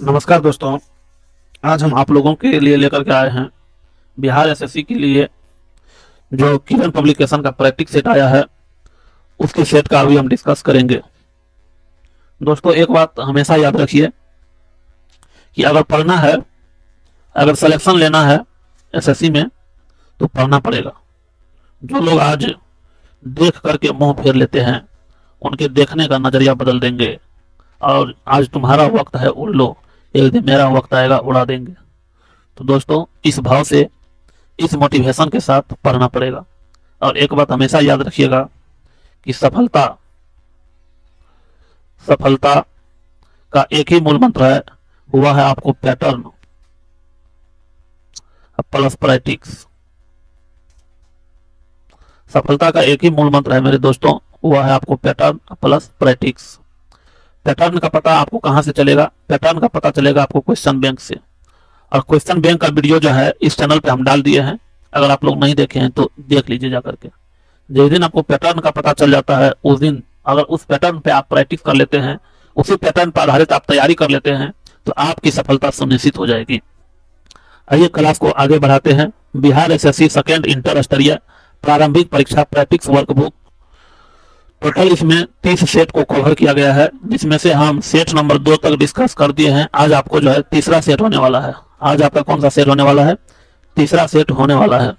नमस्कार दोस्तों। आज हम आप लोगों के लिए लेकर के आए हैं बिहार एसएससी के लिए जो किरण पब्लिकेशन का प्रैक्टिस सेट आया है उसके सेट का अभी हम डिस्कस करेंगे। दोस्तों, एक बात हमेशा याद रखिए कि अगर पढ़ना है, अगर सिलेक्शन लेना है एसएससी में तो पढ़ना पड़ेगा। जो लोग आज देख करके मुंह फेर लेते हैं उनके देखने का नजरिया बदल देंगे और आज तुम्हारा वक्त है उड़ लो, एक दिन मेरा वक्त आएगा उड़ा देंगे। तो दोस्तों, इस भाव से, इस मोटिवेशन के साथ पढ़ना पड़ेगा। और एक बात हमेशा याद रखिएगा कि सफलता सफलता का एक ही मूल मंत्र है, हुआ है आपको पैटर्न प्लस प्रैक्टिस। सफलता का एक ही मूल मंत्र है मेरे दोस्तों, हुआ है आपको पैटर्न प्लस प्रैक्टिस। पैटर्न का पता आपको कहां से चलेगा? पैटर्न का पता चलेगा आपको क्वेश्चन बैंक से। और क्वेश्चन बैंक का वीडियो जो है इस चैनल पे हम डाल दिए हैं, अगर आप लोग नहीं देखे हैं तो देख लीजिए जा करके। जिस दिन आपको पैटर्न का पता चल जाता है उस दिन अगर उस पैटर्न पे आप प्रैक्टिस कर लेते हैं, उसी पैटर्न पर आधारित आप तैयारी कर लेते हैं तो आपकी सफलता सुनिश्चित हो जाएगी। आइए क्लास को आगे बढ़ाते हैं। बिहार एसएससी सेकेंड इंटर स्तरीय प्रारंभिक परीक्षा प्रैक्टिस वर्कबुक, टोटल इसमें 30 सेट को कवर किया गया है, जिसमें से हम सेट नंबर 2 तक डिस्कस कर दिए हैं। आज आपको जो है तीसरा सेट होने वाला है। आज आपका कौन सा सेट होने वाला है? तीसरा सेट होने वाला है।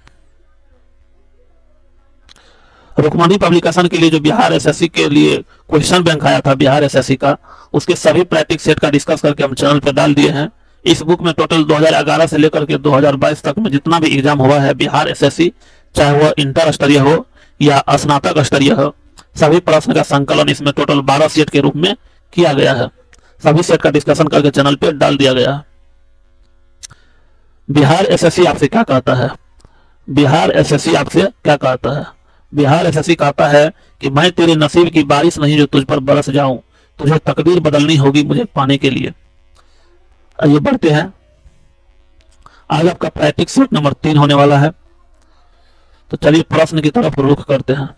रुक्मणी पब्लिकेशन के लिए जो बिहार एसएससी के लिए क्वेश्चन बैंक आया था बिहार एसएससी का, उसके सभी प्रैक्टिस सेट का डिस्कस करके हम चैनल पर डाल दिए हैं। इस बुक में टोटल 2011 से लेकर के 2022 तक में जितना भी एग्जाम हुआ है बिहार एसएससी, चाहे वह इंटर स्तरीय हो या स्नातक स्तरीय हो, सभी प्रश्न का संकलन इसमें टोटल 12 सेट के रूप में किया गया है। सभी सेट का डिस्कशन करके चैनल पे डाल दिया गया है। बिहार एसएससी आपसे क्या कहता है? बिहार एसएससी आपसे क्या कहता है? बिहार एसएससी कहता है कि मैं तेरे नसीब की बारिश नहीं जो तुझ पर बरस जाऊं, तुझे तकदीर बदलनी होगी मुझे पाने के लिए। आइए बढ़ते हैं। आज आपका प्रैक्टिस सेट नंबर 3 होने वाला है, तो चलिए प्रश्न की तरफ रुख करते हैं।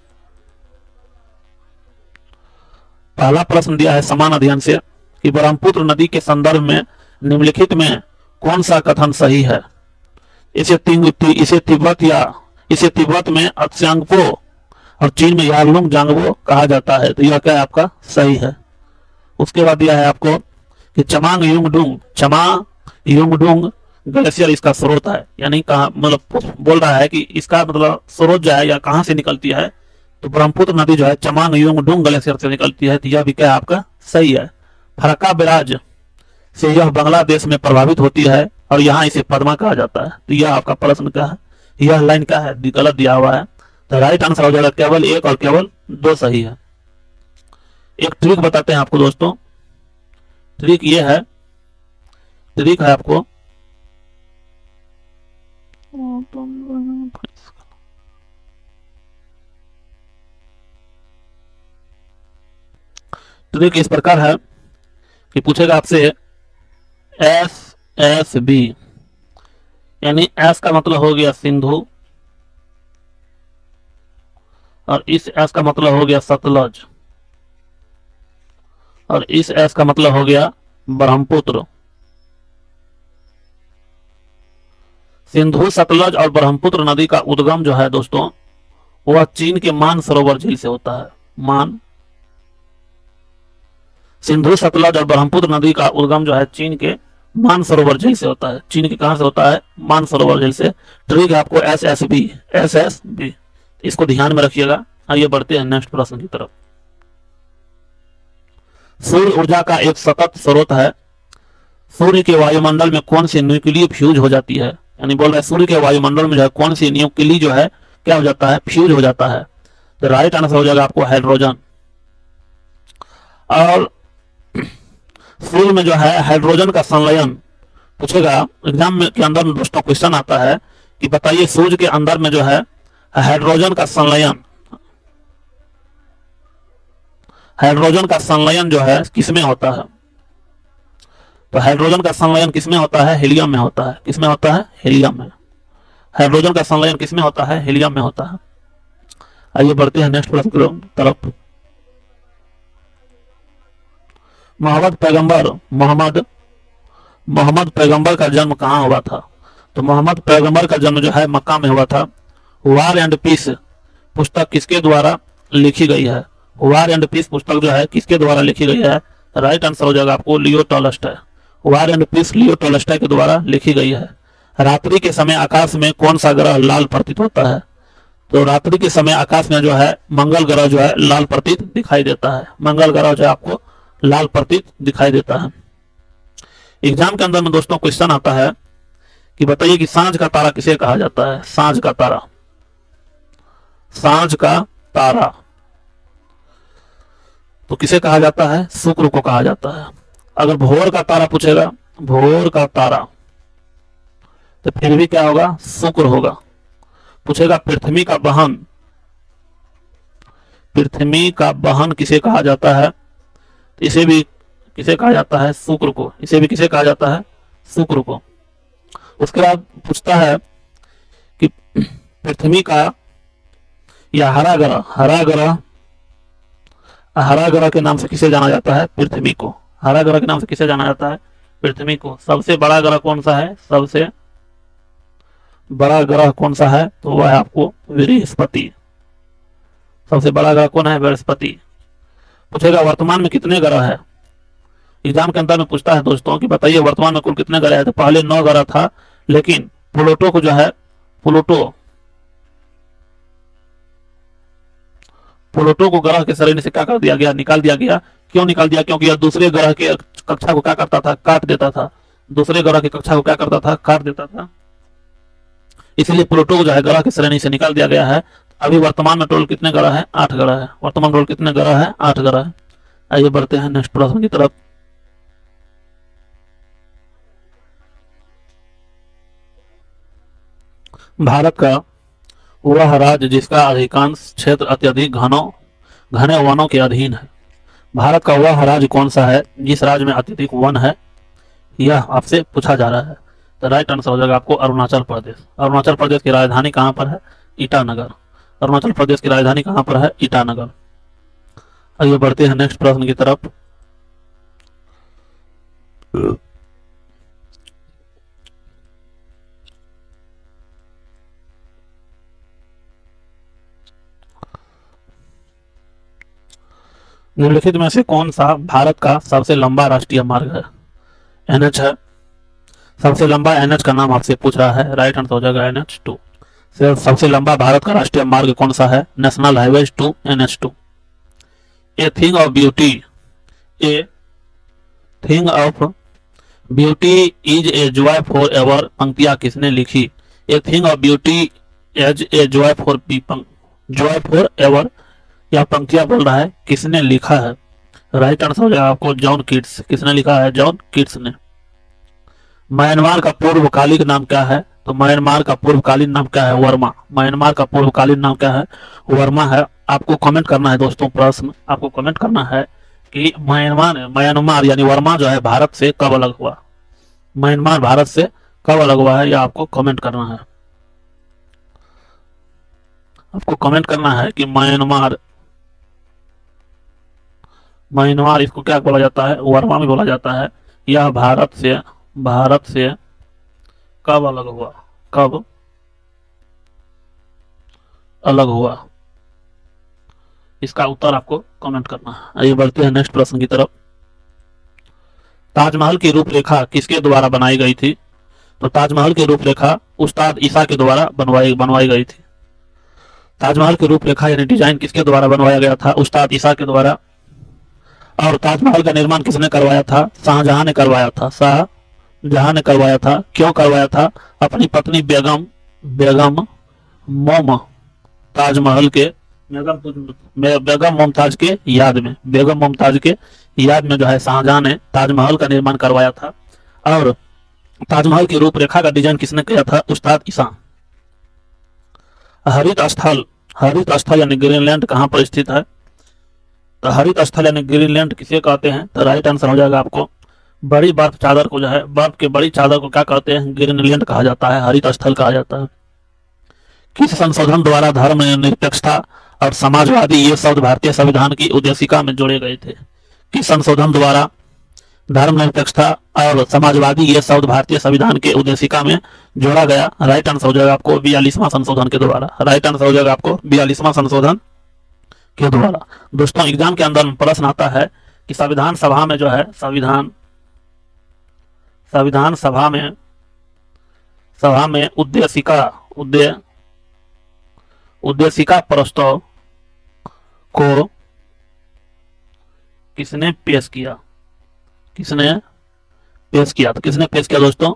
पहला प्रश्न दिया है समान अध्ययन से कि ब्रह्मपुत्र नदी के संदर्भ में निम्नलिखित में कौन सा कथन सही है? इसे तिब्बत में अत्स्यांगपो और चीन में यारलुंग जांगबो कहा जाता है, तो यह क्या है आपका? सही है। उसके बाद दिया है आपको कि चमांग युंगडुंग ग्लेशियर इसका स्रोत है, यानी कहा, मतलब बोल रहा है कि इसका मतलब स्रोत जो है या कहां से निकलती है, तो ब्रह्मपुत्र नदी जो है चमांग युंगडुंग ग्लेशियर से निकलती है, तो यह भी क्या आपका? सही है। फरक्का बैराज से यह बांग्लादेश में प्रभावित होती है और यहाँ इसे पद्मा कहा जाता है, तो यह आपका प्रश्न क्या है? यह लाइन क्या है? गलत दिया हुआ है, तो राइट आंसर हो जाएगा केवल 1 और केवल 2 सही है। एक ट्रिक बताते हैं आपको दोस्तों। ट्रिक ये है, ट्रिक है आपको ट्रिक इस प्रकार है कि पूछेगा आपसे एस एस बी, यानी एस का मतलब हो गया सिंधु और इस एस का मतलब हो गया सतलज और इस एस का मतलब हो गया ब्रह्मपुत्र। सिंधु, सतलज और ब्रह्मपुत्र नदी का उद्गम जो है दोस्तों वह चीन के मानसरोवर झील से होता है। सिंधु, सतलज और ब्रह्मपुत्र नदी का उद्गम जो है चीन के मानसरोवर झील से होता है। चीन के कहां से होता है? मानसरोवर झील से। ट्रिक है आपको एस एस बी, इसको ध्यान में रखिएगा। आइए बढ़ते हैं नेक्स्ट प्रश्न की तरफ। सूर्य ऊर्जा का एक सतत स्रोत है, सूर्य के वायुमंडल में कौन सी न्यूक्लिय फ्यूज हो जाती है? यानी बोल रहा है सूर्य के वायुमंडल में जो है कौन सी न्यूक्लिय जो है क्या हो जाता है? फ्यूज हो जाता है, तो राइट आंसर हो जाएगा आपको हाइड्रोजन। और सूर्य में जो है हाइड्रोजन का संलयन पूछेगा एग्जाम में के अंदर दोस्तों, क्वेश्चन आता है कि बताइए सूर्य के अंदर में जो है हाइड्रोजन का संलयन जो है किसमें होता है? तो हाइड्रोजन का संलयन किसमें होता है? हीलियम में होता है। किसमें होता है? हीलियम में। हाइड्रोजन का संलयन किसमें होता है? हीलियम में होता है। आइए बढ़ते हैं नेक्स्ट प्रश्न की तरफ। मोहम्मद पैगंबर मोहम्मद मोहम्मद पैगंबर का जन्म कहाँ हुआ था? तो मोहम्मद पैगंबर का जन्म जो है मक्का में हुआ था। वार एंड पीस पुस्तक किसके द्वारा लिखी गई है? वार एंड पीस पुस्तक जो है किसके द्वारा लिखी गई है? राइट आंसर हो जाएगा आपको Leo Tolstoy. War and Peace Leo Tolstoy के द्वारा लिखी गई है। रात्रि के समय आकाश में कौन सा ग्रह लाल प्रतीत होता है? तो रात्रि के समय आकाश में जो है मंगल ग्रह जो है लाल प्रतीत दिखाई देता है। मंगल ग्रह जो है आपको लाल प्रतीत दिखाई देता है। एग्जाम के अंदर में दोस्तों क्वेश्चन आता है कि बताइए कि सांझ का तारा किसे कहा जाता है? सांझ का तारा, सांझ का तारा तो किसे कहा जाता है? शुक्र को कहा जाता है। अगर भोर का तारा पूछेगा, भोर का तारा, तो फिर भी क्या होगा? शुक्र होगा। पूछेगा पृथ्वी का बहन, पृथ्वी का बहन किसे कहा जाता है? तो इसे भी किसे कहा जाता है? शुक्र को। इसे भी किसे कहा जाता है? शुक्र को। उसके बाद पूछता है कि पृथ्वी का या हरा ग्रह, हरा ग्रह, हरा ग्रह के नाम से किसे जाना जाता है? पृथ्वी को। हरा ग्रह के नाम से किसे जाना जाता है? पृथ्वी को। सबसे बड़ा ग्रह कौन सा है? सबसे बड़ा ग्रह कौन सा है? तो वह है आपको बृहस्पति। सबसे बड़ा ग्रह कौन है? बृहस्पति। पूछेगा वर्तमान में कितने ग्रह है? एग्जाम के अंदर में पूछता है दोस्तों कि बताइए वर्तमान में कुल कितने ग्रह है? तो पहले 9 ग्रह था, लेकिन प्लूटो को जो है प्लूटो को ग्रह के श्रेणी से क्या कर दिया गया? निकाल दिया गया। क्यों निकाल दिया? क्योंकि यह दूसरे ग्रह के कक्षा को क्या करता था? काट देता था। दूसरे ग्रह की कक्षा को क्या करता था? काट देता था। इसलिए प्लूटो को जो है ग्रह की श्रेणी से निकाल दिया गया है। अभी वर्तमान में टोटल कितने ग्रह है? 8 ग्रह है। वर्तमान टोटल कितने ग्रह है? 8 ग्रह है। आइए बढ़ते हैं नेक्स्ट प्रश्न की तरफ। भारत का वह राज्य जिसका अधिकांश क्षेत्र अत्यधिक घने वनों के अधीन है। भारत का वह राज्य कौन सा है जिस राज्य में अत्यधिक वन है? यह आपसे पूछा जा रहा है। तो राइट आंसर हो जाएगा आपको अरुणाचल प्रदेश। अरुणाचल प्रदेश की राजधानी कहाँ पर है? ईटानगर। अरुणाचल प्रदेश की राजधानी कहाँ पर है? ईटानगर। आइए बढ़ते हैं नेक्स्ट प्रश्न की तरफ। निम्नलिखित में से कौन सा भारत का सबसे लंबा राष्ट्रीय मार्ग है? NH है। सबसे लंबा NH का नाम आपसे पूछ रहा है। राइट आंसर हो जाएगा NH2। सबसे लंबा भारत का राष्ट्रीय मार्ग कौन सा है? National highway 2 NH2। A thing of beauty, a thing of beauty is a joy forever पंक्तियां किसने लिखी? A thing of beauty as a joy forever, यह पंक्तियां बोल रहा है किसने लिखा है? राइट आंसर हो जाएगा आपको जॉन कीट्स। किसने लिखा है? जॉन कीट्स ने। म्यांमार का पूर्वकालिक नाम क्या है? तो म्यांमार का पूर्वकालीन नाम क्या है? वर्मा। म्यांमार का पूर्वकालीन नाम क्या है? वर्मा है। आपको कमेंट करना है दोस्तों, प्रश्न आपको कमेंट करना है कि म्यांमार यानी वर्मा जो है भारत से कब अलग हुआ? म्यांमार भारत से कब अलग हुआ है? यह आपको कमेंट करना है। आपको कमेंट करना है कि म्यांमार इसको क्या बोला जाता है? वर्मा भी बोला जाता है। यह भारत से कब अलग हुआ? कब अलग हुआ? इसका उत्तर आपको कमेंट करना है। आइए बढ़ते हैं नेक्स्ट प्रश्न की तरफ। ताजमहल की रूपरेखा किसके द्वारा बनाई गई थी? तो ताजमहल की रूपरेखा उस्ताद ईसा के द्वारा बनवाई गई थी। ताजमहल की रूपरेखा यानी डिजाइन किसके द्वारा बनवाया गया था? उस्ताद ईसा के द्वारा। और ताजमहल का निर्माण किसने करवाया था? शाहजहां ने करवाया था। शाहजहां ने करवाया था। क्यों करवाया था? अपनी पत्नी बेगम ताजमहल के बेगम मुमताज के याद में जो है शाहजहां ने ताजमहल का निर्माण करवाया था। और ताजमहल की रूपरेखा का डिजाइन किसने किया था? उस्ताद ईसा। हरित स्थल यानी ग्रीनलैंड कहाँ पर स्थित है? तो हरित स्थल यानी ग्रीनलैंड किसे कहते हैं? तो राइट आंसर हो जाएगा आपको बड़ी बर्फ चादर को जो है, बर्फ के बड़ी चादर को क्या कहते हैं? ग्रीनलैंड कहा जाता है, हरित स्थल कहा जाता है। किस संशोधन द्वारा धर्मनिरपेक्षता और समाजवादी ये शब्द भारतीय संविधान की उद्देशिका में जोड़े गए थे? किस संशोधन द्वारा धर्मनिरपेक्षता और समाजवादी ये शब्द भारतीय संविधान के उद्देशिका में जोड़ा गया। राइट आंसर हो जाएगा आपको 42वां संशोधन के द्वारा। राइट आंसर हो जाएगा आपको 42वां संशोधन के द्वारा। दोस्तों एग्जाम के अंदर प्रश्न आता है कि संविधान सभा में जो है संविधान सभा में उद्देशिका प्रस्ताव को किसने पेश किया? तो किसने पेश किया दोस्तों?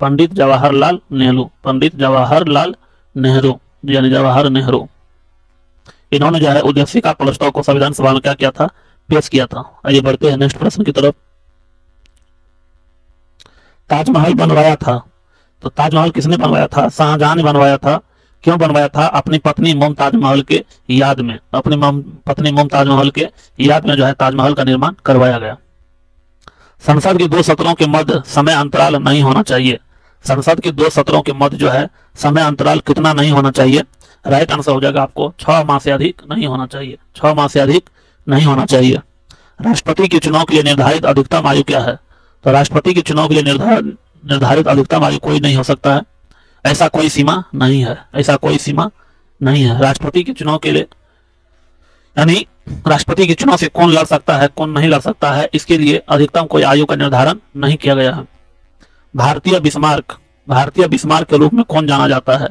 पंडित जवाहरलाल नेहरू। पंडित जवाहरलाल नेहरू यानी जवाहर नेहरू, इन्होंने जो है उद्देशिका प्रस्ताव को संविधान सभा में क्या किया था? पेश किया था। आइए बढ़ते हैं नेक्स्ट प्रश्न की तरफ। ताजमहल बनवाया था, तो ताजमहल किसने बनवाया था? शाहजहां ने बनवाया था। क्यों बनवाया था? अपनी पत्नी मुमताज महल के याद में। अपनी पत्नी मुमताज महल के याद में जो है ताजमहल का निर्माण करवाया गया। संसद के 2 सत्रों के मध्य समय अंतराल नहीं होना चाहिए। संसद के 2 सत्रों के मध्य जो है समय अंतराल कितना नहीं होना चाहिए? राइट आंसर हो जाएगा आपको 6 माह से अधिक नहीं होना चाहिए। 6 माह से अधिक नहीं होना चाहिए। राष्ट्रपति के चुनाव के लिए निर्धारित अधिकतम आयु क्या है? तो राष्ट्रपति के चुनाव के लिए निर्धारित अधिकतम आयु कोई नहीं हो सकता है। ऐसा कोई सीमा नहीं है। ऐसा कोई सीमा नहीं है। राष्ट्रपति के चुनाव के लिए यानी राष्ट्रपति के चुनाव से कौन लड़ सकता है, कौन नहीं लड़ सकता है, इसके लिए अधिकतम कोई आयु का निर्धारण नहीं किया गया है। भारतीय बिस्मार्क के रूप में कौन जाना जाता है?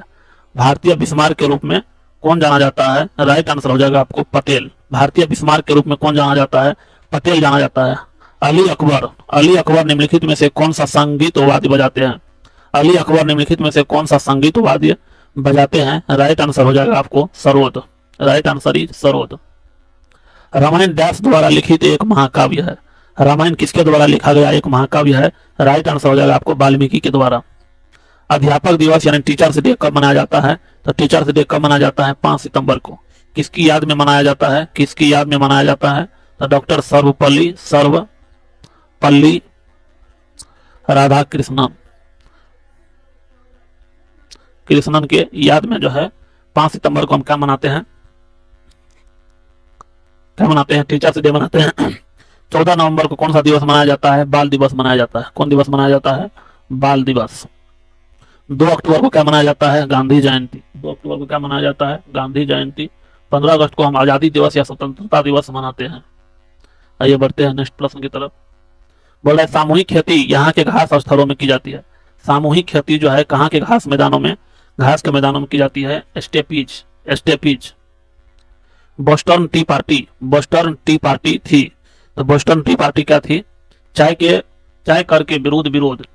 भारतीय बिस्मार्क के रूप में कौन जाना जाता है? राइट आंसर हो जाएगा आपको पटेल। भारतीय बिस्मार्क के रूप में कौन जाना जाता है? पटेल जाना जाता है। अली अकबर निम्नलिखित में से कौन सा संगीत वाद्य बजाते हैं? अली अकबर निम्नलिखित में से कौन सा संगीत वाद्य बजाते हैं? राइट आंसर हो जाएगा आपको sarod. Right answer is sarod. Ramayan dash द्वारा लिखित एक महाकाव्य है। रामायण किसके द्वारा लिखा गया एक महाकाव्य है? राइट आंसर हो जाएगा आपको वाल्मीकि के द्वारा। अध्यापक दिवस यानी टीचर्स डे कब मनाया जाता है? तो टीचर्स डे कब मनाया जाता है? 5 सितंबर को। किसकी याद में मनाया जाता है? किसकी याद में मनाया जाता है? तो डॉक्टर सर्वपल्ली राधाकृष्णन के याद में जो है 5 सितंबर को हम क्या मनाते हैं? टीचर्स डे मनाते हैं। 14 नवंबर को कौन सा दिवस मनाया जाता है? बाल दिवस मनाया जाता है। कौन दिवस मनाया जाता है? बाल दिवस। 2 अक्टूबर को क्या मनाया जाता है? गांधी जयंती। 2 अक्टूबर को क्या मनाया जाता है? गांधी जयंती। 15 अगस्त को हम आजादी दिवस या स्वतंत्रता दिवस मनाते हैं। आइए बढ़ते हैं नेक्स्ट प्रश्न की तरफ। बोल रहे सामूहिक खेती यहाँ के घास स्थलों में की जाती है। सामूहिक खेती जो है कहाँ के घास के मैदानों में की जाती है? स्टेपीज। बोस्टन टी पार्टी थी। तो बोस्टन टी पार्टी क्या थी? चाय कर के विरोध।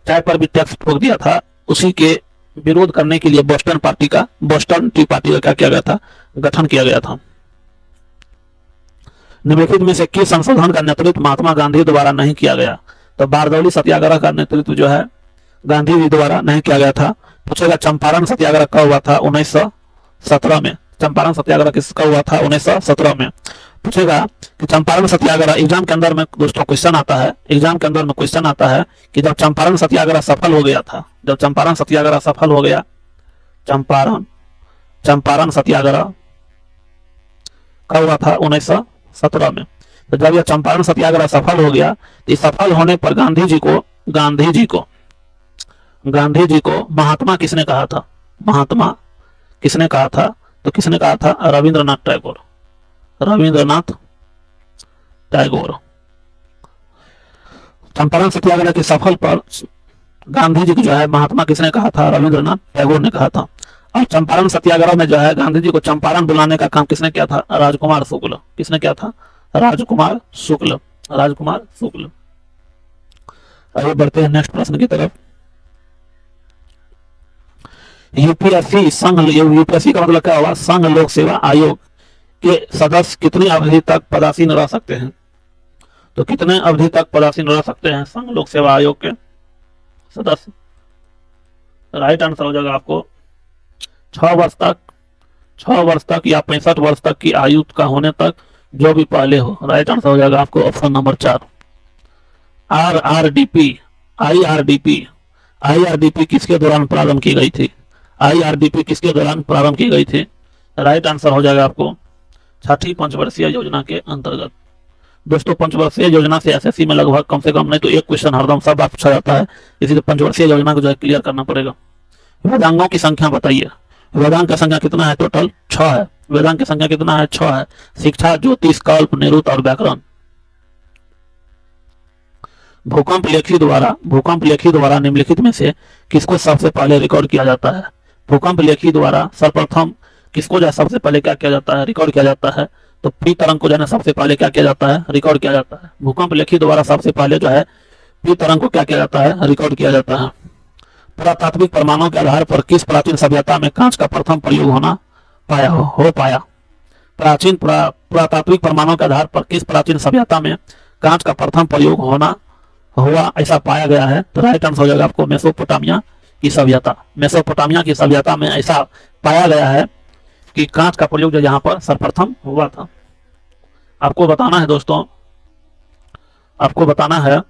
चाय पर भी टैक्स ठोक दिया था। उसी के विरोध करने के लिए बोस्टन टी पार्टी का क्या किया गया था? गठन किया गया था। निम्नलिखित में से किस संशोधन का नेतृत्व महात्मा गांधी द्वारा नहीं किया गया? तो बारदौली सत्याग्रह का नेतृत्व जो है गांधी जी द्वारा नहीं किया गया था। पूछेगा चंपारण सत्याग्रह कब हुआ था? 1917 में। चंपारण सत्याग्रह किसका हुआ था? 1917 में। पूछेगा कि चंपारण सत्याग्रह एग्जाम के अंदर में दोस्तों क्वेश्चन आता है कि जब चंपारण सत्याग्रह सफल हो गया था, चंपारण सत्याग्रह कब हुआ था? 1917 में। तो जब यह चंपारण सत्याग्रह सफल हो गया, तो सफल होने पर गांधी जी को महात्मा किसने कहा था? तो किसने कहा था? रविंद्रनाथ टैगोर। चंपारण सत्याग्रह के सफल पर गांधी जी को जो है महात्मा किसने कहा था? रविंद्रनाथ टैगोर ने कहा था। और चंपारण सत्याग्रह में जो है गांधी जी को चंपारण बुलाने का काम किसने किया था? राजकुमार शुक्ल। किसने किया था? राजकुमार शुक्ल। आइए बढ़ते हैं नेक्स्ट प्रश्न की तरफ। यूपीएससी का मतलब क्या हुआ? संघ लोक सेवा आयोग के सदस्य कितनी अवधि तक पदासीन रह सकते हैं? तो कितने अवधि तक पदासीन रह सकते हैं संघ लोक सेवा आयोग के सदस्य? राइट आंसर हो जाएगा आपको 6 वर्ष तक या 65 वर्ष तक की आयु का होने तक, जो भी पहले हो। राइट आंसर हो जाएगा आपको ऑप्शन नंबर 4। आईआरडीपी किसके दौरान प्रारंभ की गई थी? राइट आंसर हो जाएगा आपको 6ठी पंचवर्षीय योजना के अंतर्गत। दोस्तों पंचवर्षीय योजना से एसएससी में लगभग कम से कम नहीं तो एक क्वेश्चन हरदम सब बार पूछा जाता है, इसीलिए पंचवर्षीय योजना को जो है क्लियर करना पड़ेगा। वेदांगों की संख्या बताइए। वेदांग का संख्या कितना है? टोटल 6 है। वेदांग की संख्या कितना है? 6 है। शिक्षा, ज्योतिष, कल्प, निरुक्त और व्याकरण। भूकंप लेखी द्वारा निम्नलिखित में से किसको सबसे पहले रिकॉर्ड किया जाता है? भूकंप लेखी द्वारा सर्वप्रथम किसको जो है सबसे पहले क्या किया जाता है? रिकॉर्ड किया जाता है। तो पी तरंग को जो है सबसे पहले क्या किया जाता है? रिकॉर्ड किया जाता है। भूकंप लेखी द्वारा सबसे पहले जो है पी तरंग को क्या किया जाता है? रिकॉर्ड किया जाता है। पुरातात्विक प्रमाणों के आधार पर किस प्राचीन सभ्यता में कांच का प्रथम प्रयोग हो पाया? पुरातात्विक प्रमाणों के आधार पर किस प्राचीन सभ्यता में कांच का प्रथम प्रयोग हुआ ऐसा पाया गया है? तो राइट आंसर हो जाएगा आपको मेसोपोटामिया की सभ्यता। मेसोपोटामिया की सभ्यता में ऐसा पाया गया है कि कांच का प्रयोग जो यहाँ पर सर्वप्रथम हुआ था। आपको बताना है दोस्तों, आपको बताना है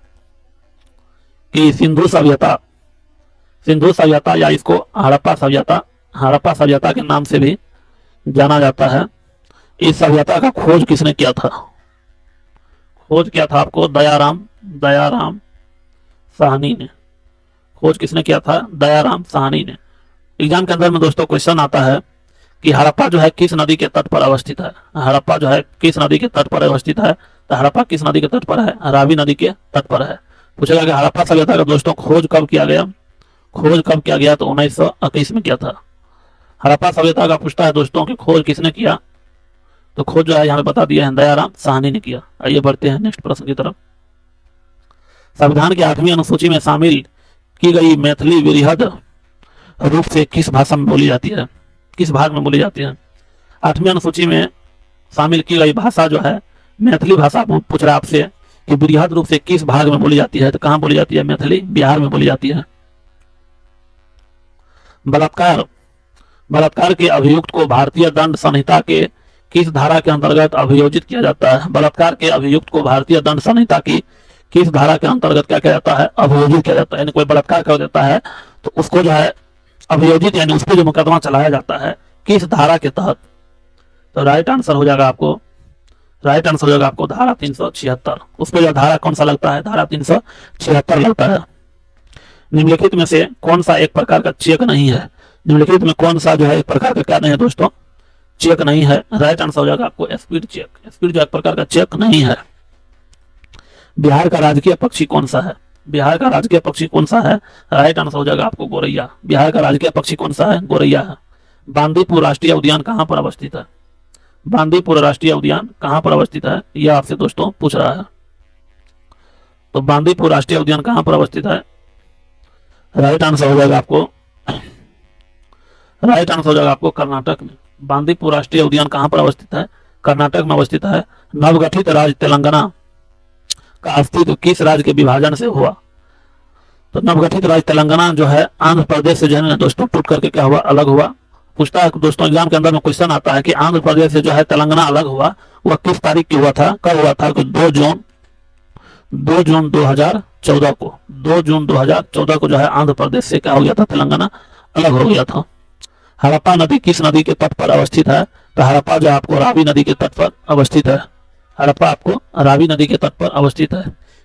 कि सिंधु सभ्यता या इसको हड़प्पा सभ्यता के नाम से भी जाना जाता है। इस सभ्यता का खोज किसने किया था? खोज किया था आपको दयाराम साहनी ने। खोज किसने किया था? दयाराम साहनी ने। एग्जाम के अंदर में दोस्तों क्वेश्चन आता है कि हड़प्पा जो है किस नदी के तट पर अवस्थित है? हड़प्पा जो है किस नदी के तट पर अवस्थित है? तो हड़प्पा किस नदी के तट पर है? रावी नदी के तट पर है। पूछेगा कि हड़प्पा सभ्यता का दोस्तों खोज कब किया गया? खोज कब किया गया? तो 1921 में किया था। हड़प्पा सभ्यता का पूछता है दोस्तों कि खोज किसने किया? तो खोज जो है यहाँ पे बता दिया है, दयाराम साहनी ने किया। आइए बढ़ते हैं नेक्स्ट प्रश्न की तरफ। संविधान की 8वीं अनुसूची में शामिल की गई मैथिली वृहद रूप से किस भाषा में बोली जाती है? किस भाग में बोली जाती है? 8वीं अनुसूची में शामिल की गई भाषा जो है मैथिली भाषा। पूछ रहा है आपसे कि वृहद रूप से किस भाग में बोली जाती है? तो कहाँ बोली जाती है? मैथिली बिहार में बोली जाती है। बलात्कार के अभियुक्त को भारतीय दंड संहिता के किस धारा के अंतर्गत अभियोजित किया जाता है? बलात्कार के अभियुक्त को भारतीय दंड संहिता की किस धारा के अंतर्गत क्या किया जाता है? अभियोजित किया जाता है। यानी कोई बलात्कार कर देता है तो उसको जो है अभियोजित यानी उस पर जो मुकदमा चलाया जाता है किस धारा के तहत? तो राइट आंसर हो जाएगा आपको धारा 376। उस पर जो धारा कौन सा लगता है? धारा 376 लगता है। निम्नलिखित में से कौन सा एक प्रकार का चेक नहीं है? निम्नलिखित में कौन सा जो है एक प्रकार का क्या नहीं है दोस्तों? चेक नहीं है। राइट आंसर हो जाएगा आपको स्पीड चेक। स्पीड जो एक प्रकार का चेक नहीं है। बिहार का राजकीय पक्षी कौन सा है? बिहार का राजकीय पक्षी कौन सा है? राइट आंसर हो जाएगा आपको गोरैया। बिहार का राजकीय पक्षी कौन सा है? गोरैया है। बांदीपुर राष्ट्रीय उद्यान कहाँ पर अवस्थित है? बांदीपुर राष्ट्रीय उद्यान कहाँ पर अवस्थित है? यह आपसे दोस्तों पूछ रहा है। तो बांदीपुर राष्ट्रीय उद्यान कहाँ पर अवस्थित है? राइट आंसर हो जाएगा आपको कर्नाटक में। बांदीपुर राष्ट्रीय उद्यान कहाँ पर अवस्थित है? कर्नाटक में अवस्थित है। नवगठित राज्य तेलंगाना का अस्तित्व किस राज्य के विभाजन से हुआ? तो नवगठित राज्य तेलंगाना जो है आंध्र प्रदेश से जो है दोस्तों टूट करके क्या हुआ? अलग हुआ। पूछता है दोस्तों एग्जाम के अंदर में क्वेश्चन आता है कि आंध्र प्रदेश से जो है तेलंगाना अलग हुआ, वह किस तारीख की हुआ था? कब हुआ था? 2 जून 2014 को। 2 जून 2014 को जो है आंध्र प्रदेश से क्या हो गया था? तेलंगाना अलग हो गया था। हड़प्पा नदी किस नदी के तट पर अवस्थित है? तो हड़प्पा जो आपको रावी नदी के तट पर अवस्थित है। हड़प्पा आपको रावी नदी के तट पर अवस्थित है।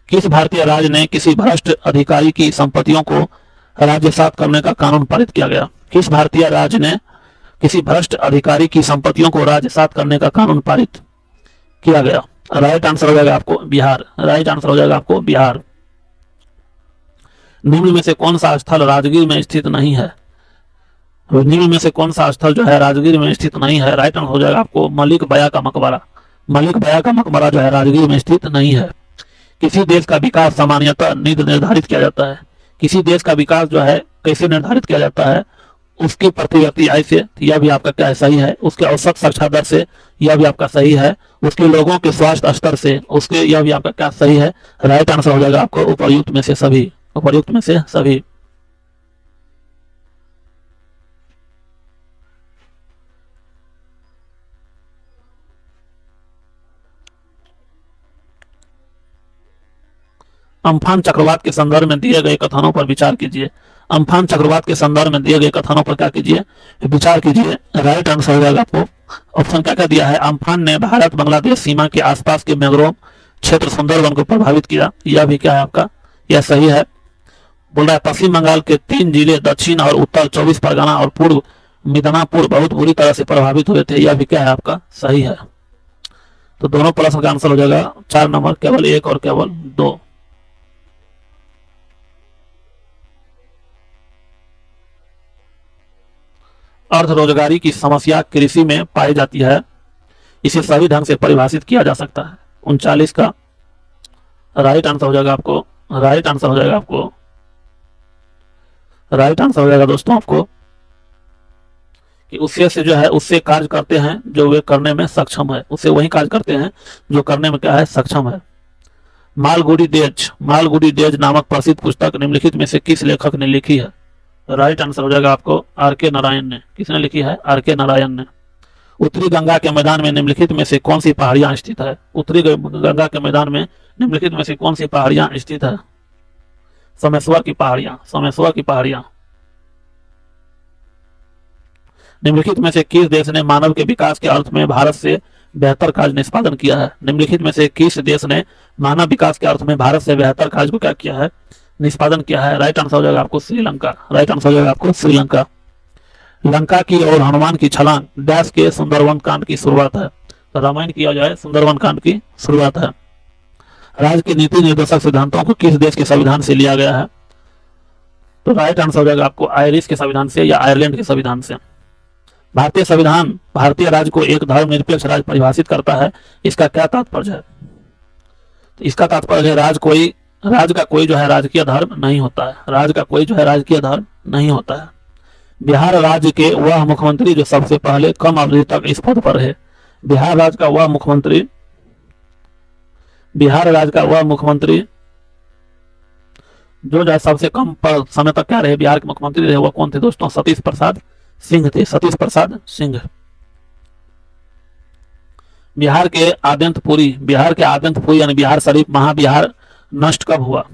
किस भारतीय राज्य ने किसी भ्रष्ट अधिकारी की संपत्तियों को राज्यसात करने का कानून पारित किया गया? किस भारतीय राज्य ने किसी भ्रष्ट अधिकारी की संपत्तियों को राज्यसात करने का कानून पारित किया गया? राइट आंसर हो जाएगा आपको बिहार। राइट आंसर हो जाएगा आपको बिहार। निम्न में से कौन सा स्थल राजगीर में स्थित नहीं है? निम्न में से कौन सा स्थल जो है राजगीर में स्थित नहीं है? राइट आंसर हो जाएगा आपको मलिक बया का मकबरा। मलिक बया का मकबरा जो है राजगीर में स्थित नहीं है। किसी देश का विकास सामान्यतः निर्धारित किया जाता है। किसी देश का विकास जो है कैसे निर्धारित किया जाता है? उसकी प्रति व्यक्ति आय से, यह भी आपका क्या है? सही है। उसके औसत साक्षरता दर से, यह भी आपका सही है। उसके लोगों के स्वास्थ्य स्तर से, उसके, यह भी आपका क्या सही है? राइट आंसर हो जाएगा आपको उपर्युक्त में से सभी। उपर्युक्त में से सभी। अम्फान चक्रवात के संदर्भ में दिए गए कथनों पर विचार कीजिए। अम्फान चक्रवात के संदर्भ में दिए गए कथनों पर क्या कीजिए? विचार कीजिए। राइट आंसर हो जाएगा आपको ऑप्शन क्या क्या दिया है? अम्फान ने भारत बांग्लादेश सीमा के आसपास के मैंग्रोव क्षेत्र सुंदरवन को प्रभावित किया। यह भी क्या है आपका, यह सही है। बोल रहा है पश्चिम बंगाल के 3 जिले दक्षिण और उत्तर 24 परगना और पूर्व मिदनापुर बहुत बुरी तरह से प्रभावित हुए थे। यह भी क्या है आपका, सही है। तो दोनों प्रश्न का आंसर हो जाएगा 4 नंबर, केवल 1 और केवल 2। अर्ध रोजगारी की समस्या कृषि में पाई जाती है, इसे सही ढंग से परिभाषित किया जा सकता है। 39 का राइट आंसर हो जाएगा आपको, राइट आंसर हो जाएगा आपको, राइट आंसर हो जाएगा दोस्तों आपको कि उससे से जो है उससे कार्य करते हैं जो वे करने में सक्षम है, उससे वही कार्य करते हैं जो करने में क्या है, सक्षम है। मालगुडी डेज नामक प्रसिद्ध पुस्तक निम्नलिखित में से किस लेखक ने लिखी है? राइट आंसर हो जाएगा आपको R.K. नारायण ने। किसने लिखी है? R.K. नारायण ने। उत्तरी गंगा के मैदान में निम्नलिखित में से कौन सी पहाड़ियां स्थित है? उत्तरी गंगा के मैदान में निम्नलिखित में से कौन सी पहाड़ियां स्थित है? सोमेश्वर की पहाड़ियां, सोमेश्वर की पहाड़ियां। निम्नलिखित में से किस देश ने मानव के विकास के अर्थ में भारत से बेहतर कार्य निष्पादन किया है? निम्नलिखित में से किस देश ने मानव विकास के अर्थ में भारत से बेहतर कार्य को क्या किया है, निष्पादन किया है? राइट आंसर हो जाएगा आपको श्रीलंका। राइट आंसर हो जाएगा आपको श्रीलंका। लंका की और हनुमान की छलांग डैश के सुंदरवन कांड की शुरुआत है। तो रामायण किया जाए सुंदरवन कांड की शुरुआत है। राज्य के नीति निर्देशक सिद्धांतों को किस देश के संविधान से लिया गया है? तो राइट आंसर हो जाएगा आपको आयरिश के संविधान से या आयरलैंड के संविधान से। भारतीय संविधान भारतीय राज्य को एक धर्मनिरपेक्ष राज्य परिभाषित करता है, इसका क्या तात्पर्य है? तो इसका तात्पर्य है राज्य का कोई जो है राजकीय धर्म नहीं होता है, राज्य का कोई जो है राजकीय धर्म नहीं होता है। बिहार राज्य के वह मुख्यमंत्री जो सबसे पहले कम अवधि तक इस पद पर है। बिहार राज्य का वह मुख्यमंत्री जो जो सबसे कम समय तक क्या रहे, बिहार के मुख्यमंत्री रहे, वह कौन थे दोस्तों? सतीश प्रसाद सिंह थे, सतीश प्रसाद सिंह। बिहार के आद्यंतपुरी यानी बिहार शरीफ महाबिहार नष्ट कब हुआ?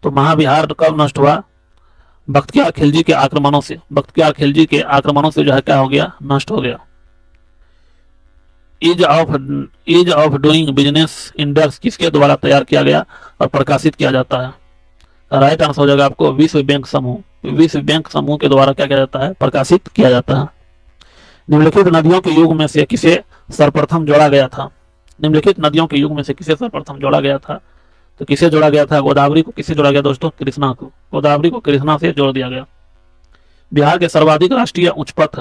तो महाबिहार कब नष्ट हुआ? बख्तियार खिलजी के आक्रमणों से, बख्तियार खिलजी के आक्रमणों से जो है क्या हो गया, नष्ट हो गया। Ease of doing business index किसके द्वारा तैयार किया गया और प्रकाशित किया जाता है? राइट आंसर हो जाएगा आपको विश्व बैंक समूह। विश्व बैंक समूह के द्वारा क्या किया जाता है, प्रकाशित किया जाता है। निम्नलिखित नदियों के युग में से किसे सर्वप्रथम जोड़ा गया था? निम्नलिखित नदियों के युग में से किसे सर्वप्रथम जोड़ा गया था? तो किसे जोड़ा गया था? गोदावरी को। किसे जोड़ा गया दोस्तों? कृष्णा को। गोदावरी को कृष्णा से जोड़ दिया गया। बिहार के सर्वाधिक राष्ट्रीय उच्च पथ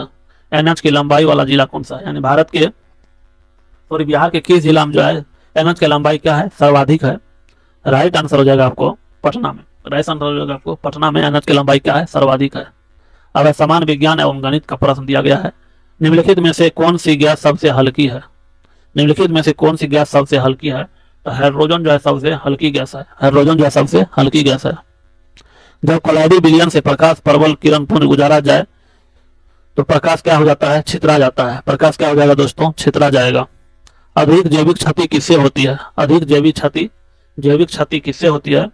NH की लंबाई वाला जिला कौन सा है? यानी बिहार के किस जिला में जो है NH की लंबाई क्या है, सर्वाधिक है? राइट आंसर हो जाएगा आपको पटना में। राइट आंसर हो जाएगा आपको पटना में NH की लंबाई क्या है, सर्वाधिक है। अब समान विज्ञान एवं गणित का प्रश्न दिया गया है। निम्नलिखित में से कौन सी गैस सबसे हल्की है? निम्नलिखित में से कौन सी गैस सबसे हल्की है? तो हाइड्रोजन जो है सबसे हल्की गैस है। हाइड्रोजन जो है सबसे हल्की गैस है। जब कोलाइडी विलयन से प्रकाश प्रबल किरण पुंज गुजारा जाए तो प्रकाश क्या हो जाता है, छितरा जाता है। प्रकाश क्या हो जाएगा दोस्तों, छितरा जाएगा। अधिक जैविक क्षति किससे होती है? अधिक जैविक क्षति किससे होती है?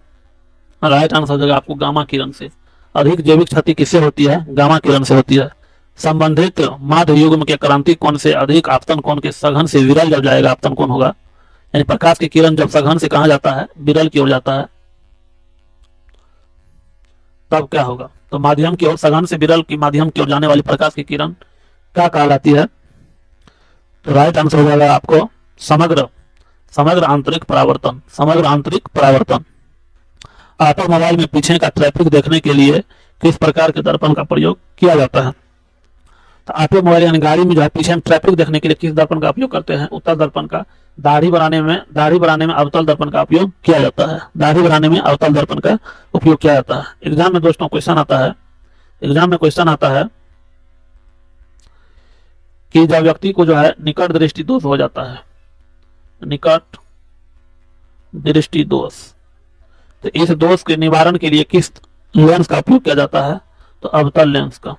राइट आंसर हो जाएगा आपको गामा किरण से। अधिक जैविक क्षति किससे होती है? गामा किरण से होती है। संबंधित माध्य युग्म के क्रांति कोण से अधिक आपतन कोण के सघन से विरल जब जाएगा आपतन कोण होगा। यानी प्रकाश की किरण जब सघन से कहां जाता है, विरल की ओर जाता है, तब क्या होगा? तो माध्यम की ओर, सघन से विरल की माध्यम की ओर जाने वाली प्रकाश की किरण क्या कहलाती है? तो राइट आंसर हो जाएगा आपको समग्र आंतरिक परावर्तन। समग्र आंतरिक परावर्तन। ऑटोमोबाइल में पीछे का ट्रैफिक देखने के लिए किस प्रकार के दर्पण का प्रयोग किया जाता है? तो ऑटोमोबाइल यानी गाड़ी में जो है पीछे हम ट्रैफिक देखने के लिए किस दर्पण का उपयोग करते हैं? उत्तल दर्पण का। दाढ़ी बनाने में अवतल दर्पण का उपयोग किया जाता है। दाढ़ी बनाने में अवतल दर्पण का उपयोग किया जाता है। एग्जाम में दोस्तों क्वेश्चन आता है कि जब व्यक्ति को जो है निकट दृष्टि दोष हो जाता है, निकट दृष्टि दोष, तो इस दोष के निवारण के लिए किस लेंस का उपयोग किया जाता है? तो अवतल लेंस का।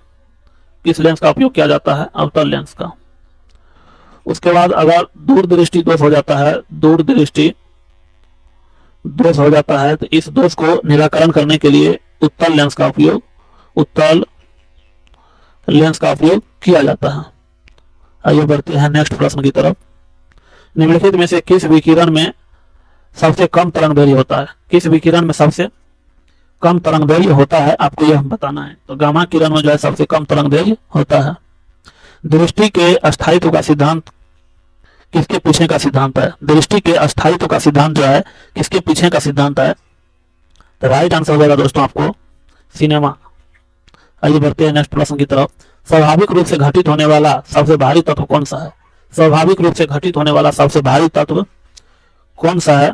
किस लेंस का उपयोग किया जाता है? अवतल लेंस का। उसके बाद अगर दूरदृष्टि दोष हो जाता है, तो इस दोष को निराकरण करने के लिए उत्तल लेंस का उपयोग किया जाता है। आइए बढ़ते हैं नेक्स्ट प्रश्न की तरफ। निम्नलिखित में से किस विकिरण में सबसे कम तरंगदैर्घ्य होता है? किस विकिरण में सबसे कम तरंगदैर्घ्य होता है, आपको यह बताना है। तो गामा किरण में जो है सबसे कम तरंगदैर्घ्य होता है। दृष्टि के अस्थायित्व का सिद्धांत किसके पीछे का सिद्धांत है? दृष्टि के अस्थायित्व का सिद्धांत जो है किसके पीछे का सिद्धांत है? तो राइट आंसर हो जाएगा दोस्तों आपको सिनेमा। आइए बढ़ते हैं नेक्स्ट प्रश्न की तरफ। स्वाभाविक रूप से घटित होने वाला सबसे भारी तत्व कौन सा है? स्वाभाविक रूप से घटित होने वाला सबसे भारी तत्व कौन सा है?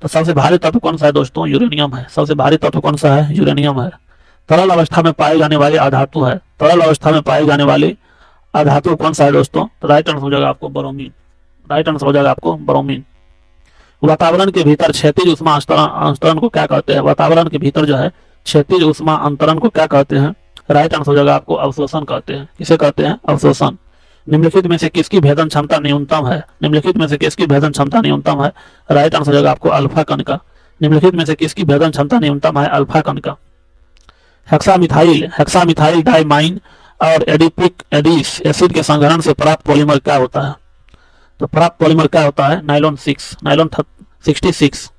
तो सबसे भारी तत्व कौन सा है दोस्तों? यूरेनियम है। सबसे भारी तत्व कौन सा है? यूरेनियम है। तरल अवस्था में पाए जाने वाले अधातु है। तरल अवस्था में पाए जाने वाले अधातु कौन सा है दोस्तों? तो राइट आंसर हो जाएगा आपको ब्रोमीन। राइट आंसर हो जाएगा आपको ब्रोमीन। वातावरण के भीतर क्षैतिज ऊष्मा अंतरण को क्या कहते हैं? वातावरण के भीतर जो है क्षैतिज ऊष्मा अंतरण को क्या कहते हैं? राइट आंसर हो जाएगा आपको अवशोषण कहते हैं। किसे कहते हैं? अवशोषण। निम्नलिखित में से किसकी भेदन क्षमता न्यूनतम है? निम्नलिखित में से किसकी भेदन क्षमता न्यूनतम है? राइट आंसर हो जाएगा आपको अल्फा कण का। निम्नलिखित में से किसकी भेदन क्षमता न्यूनतम है? अल्फा कण का। हेक्सामिथाइल डाइमाइन और एडिपिक एडिस एसिड के संघनन से प्राप्त पॉलीमर क्या होता है? तो प्राप्त पॉलीमर क्या होता है? नाइलॉन 66।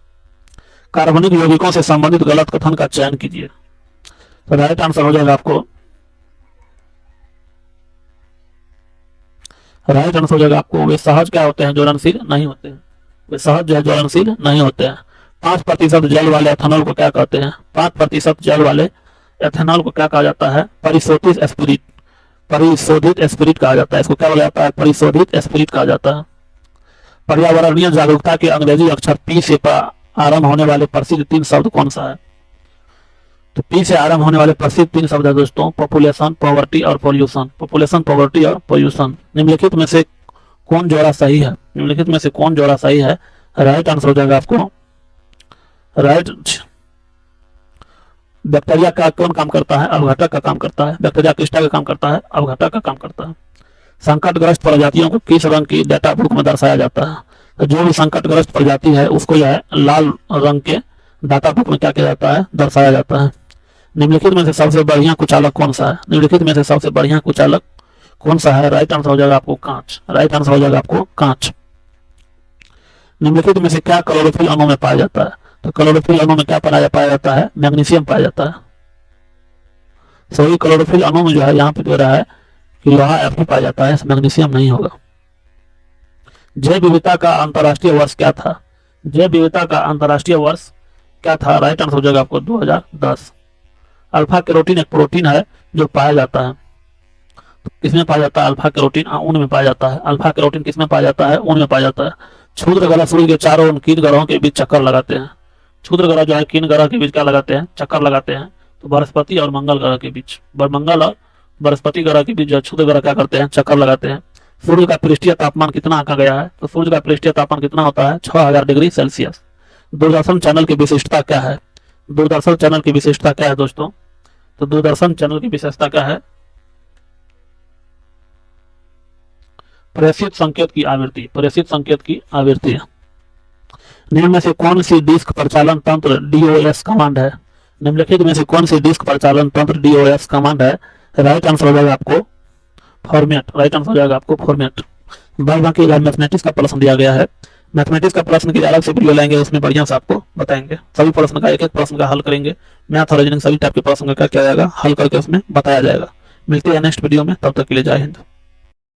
कार्बनिक यौगिकों से संबंधित गलत कथन का चयन कीजिए। तो राइट आंसर हो जाएगा आपको वे सहज क्या होते हैं? ज्वलनशील नहीं होते हैं। वे सहज जो है ज्वलनशील नहीं होते हैं। 5% जल वाले एथेनॉल को क्या कहते हैं? 5% जल वाले एथेनॉल को क्या कहा जाता है? परिशोधित एस्पिरिट कहा जाता है। इसको क्या बोला जाता है? परिशोधित एस्पिरिट कहा जाता है। पर्यावरणीय जागरूकता के अंग्रेजी अक्षर पी से आरंभ होने वाले प्रसिद्ध 3 शब्द कौन सा है? तो पी से आरंभ होने वाले प्रसिद्ध 3 शब्द है दोस्तों पॉपुलेशन, पॉवर्टी और पॉल्यूशन। पॉपुलेशन, पॉवर्टी और पॉल्यूशन। निम्नलिखित में से कौन जोड़ा सही है? निम्नलिखित में से कौन जोड़ा सही है? राइट आंसर हो जाएगा आपको राइट। बैक्टीरिया का कौन काम करता है? अवघटक का काम करता है। बैक्टीरिया किसका का काम करता है? अवघटक का काम करता है। संकटग्रस्त प्रजातियों को किस रंग की डाटा बुक में दर्शाया जाता है? तो जो भी संकटग्रस्त प्रजाति है उसको जो है लाल रंग के डाटा बुक में क्या किया जाता है? दर्शाया जाता है। निम्नलिखित में से सबसे बढ़िया कुचालक कौन सा है? निम्नलिखित में से सबसे बढ़िया कुचालक कौन सा है? राइट आंसर हो जाएगा आपको कांच। राइट आंसर हो जाएगा आपको कांच। निम्नलिखित में से क्या क्लोरोफिल अणु में पाया जाता है? तो क्लोरोफिल अणु में क्या पाया जाता है? मैग्नीशियम पाया जाता है। सही क्लोरोफिल अणु में जो है यहाँ पे दे रहा है कि लोहा Fe पाया जाता है, मैग्नीशियम नहीं होगा। जैव विविधता का अंतर्राष्ट्रीय वर्ष क्या था? जैव विविधता का अंतर्राष्ट्रीय वर्ष क्या था? राइट आंसर हो जाएगा आपको 2010। अल्फा कैरोटीन एक प्रोटीन है जो पाया जाता है। तो किसमें पाया जाता है? अल्फा कैरोटीन ऊन में पाया जाता है। अल्फा कैरोटीन किसमें पाया जाता है? ऊन में पाया जाता है। क्षुद्र ग्रह सूर्य के चारों ओर किन ग्रहों के बीच चक्कर लगाते हैं? क्षुद्र ग्रह जो है किन ग्रह के बीच क्या लगाते हैं? चक्कर लगाते हैं। तो बृहस्पति और मंगल ग्रह के बीच, मंगल और बृहस्पति ग्रह के बीच जो क्षुद्र ग्रह क्या करते हैं? चक्कर लगाते हैं। सूर्य का पृष्ठीय तापमान कितना आंका गया है? तो सूर्य का पृष्ठीय तापमान कितना होता है? 6000 डिग्री सेल्सियस। दूरदर्शन चैनल की विशिष्टता क्या है? दूरदर्शन चैनल की विशिष्टता क्या है दोस्तों? तो दूरदर्शन चैनल की विशेषता क्या है? प्रेषित संकेत की आवृत्ति। प्रेषित संकेत की आवृत्ति। निम्न में से कौन सी डिस्क प्रचालन तंत्र DOS कमांड है? निम्नलिखित में से कौन सी डिस्क प्रचालन तंत्र DOS कमांड है? राइट आंसर हो जाएगा आपको फॉर्मेट। राइट आंसर हो जाएगा आपको फॉर्मेट। बाद बाकी मैथमेटिक्स का प्रश्न दिया गया है। मैथमेटिक्स का प्रश्न की अलग से वीडियो लेंगे, उसमें बढ़िया से आपको बताएंगे। सभी प्रश्न का एक एक प्रश्न का हल करेंगे। मैथ और रीजनिंग सभी टाइप के प्रश्न का क्या किया जाएगा? हल करके उसमें बताया जाएगा। मिलते हैं नेक्स्ट वीडियो में, तब तक के लिए जय हिंद।